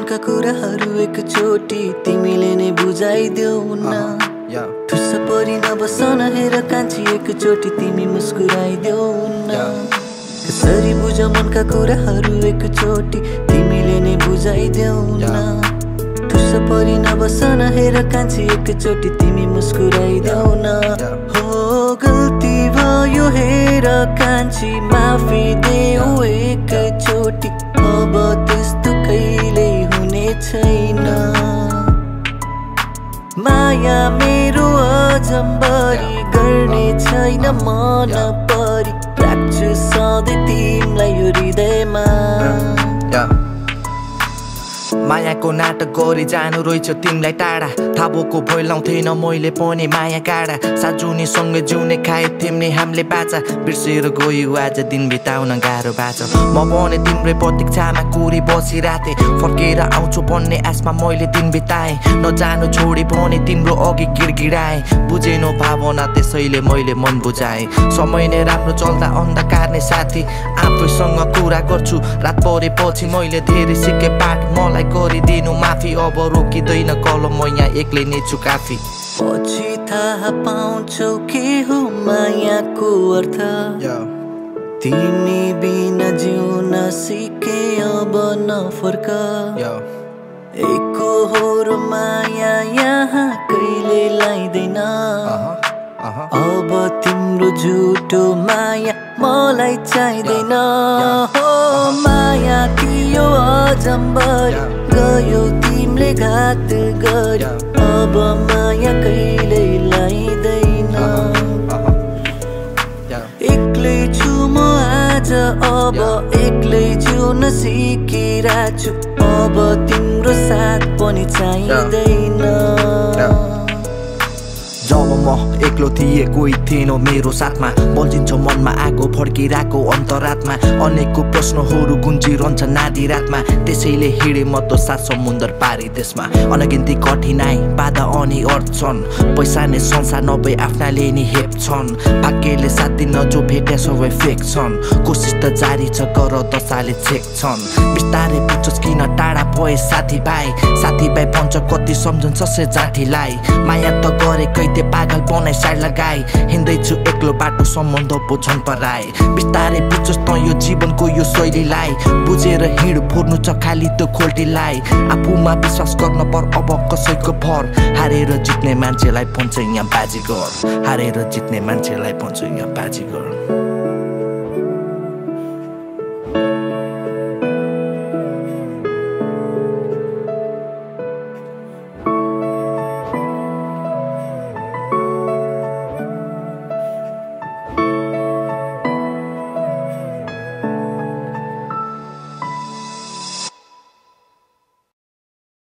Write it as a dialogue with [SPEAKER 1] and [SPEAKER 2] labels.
[SPEAKER 1] मनका कुराहरू एकचोटि तिमीले नै बुझाइदेऊ न। ठुस्स परि नबसन हेर कान्छी एकचोटि तिमी मुस्कुराइदेऊ न। कसरी बुझ मनका कुराहरू एकचोटि तिमीले नै बुझाइदेऊ न। ठुस्स परि नबसन हेर कान्छी एकचोटि तिमी मुस्कुराइदेऊ न। हो गल्ती भयो हेर कान्छी माफी देऊ एकचोटि, अब त्यस्तो कहिल्यै हुने छैन। माया मेरो अजम्बरी गर्ने छैन मन परी, राख्छु सधैँ तिमीलाई यो हृदयमा।
[SPEAKER 2] मायाको नाटक गरी जानु रहेछ तिमीलाई टाढा, थाबोको भइलाउँथेन मैले पनि माया काँडा। साजुनी सँगै जिउने खाए तिमीले हामीले बाचा, बिर्सेर गयो आज दिन बिताउन गाह्रो बाचा। म पनि तिम्रै प्रतीक्षामा कुरी बसिरहेथे, फर्केर आउँछु भन्ने आशमा मैले दिन बिताएँ। नजानु छोडी पनि तिम्रो अघि गिडगिडाएँ, बुझेनो भावना त्यसैले मैले मन बुझाएँ। समय नै राम्रो चल्दा अन्धकार नै साथी, आफैसँग कुरा गर्छु रात परेपछि मैले धेरै सिके पाठ। मलाई गरिदिनु माफी, अब रोकिँदैन कलम, म यहाँ एक्लै नै छु काफी।
[SPEAKER 1] पछि थाहा पाउँछौ के हो मायाको अर्थ, तिमी बिना जिउन सिके अब नफर्क। एकहोरो माया यहाँ कहिले लाइदैन, अब तिम्रो झुटो माया मलाई चाहिँदैन। हो माया थियो अजम्बरी, गयो तिमीले घात गरी, अब माया कहिल्यै लाइदैन। एक्लै छु म आज, अब एक्लै जिउन सिकिरहेको छु, अब तिम्रो साथ पनि चाहिँदैन।
[SPEAKER 2] जब म एक्लो थिएँ कोही थिएन मेरो साथमा, बल्झिन्छ मनमा आगो फड्किरहेको अन्तरात्मा। अनेकको प्रश्नहरू गुन्जिरहन्छ नादी रातमा, त्यसैले हिँडे म त सात समुन्दर पारी त्यसमा। अनगिन्ती कठिनाइ बाधा अनि अड्छन्, पैसा नै संसार नभए आफ्नाले नि हेप्छन्। भाग्यले साथ दिन जो भेटे सबै फेक्छन्, कोसिस त जारी छ गर दशाले छेक्छन्। बिस्तारै बुझ्छस् किन टाढा भए साथीभाइ, साथीभाइ भन्छ कति सम्झन्छ से जाठीलाई। माया त गरेकै पागल बनाइ साइड लगाई, हिँड्दैछु एक्लो बाटो सम्बन्ध बुझ्छन् पराए। बिस्तारै बुझ्छस् त यो जीवनको यो शैलीलाई, बुझेर हिँड फोर्नु छ खाली त्यो खोल्टीलाई। आफूमा विश्वास गर्न पर अब कसैको भर, हारेर जित्ने मान्छेलाई भन्छ यहाँ बाजीगर, हारेर जित्ने मान्छेलाई भन्छ यहाँ बाजीगर।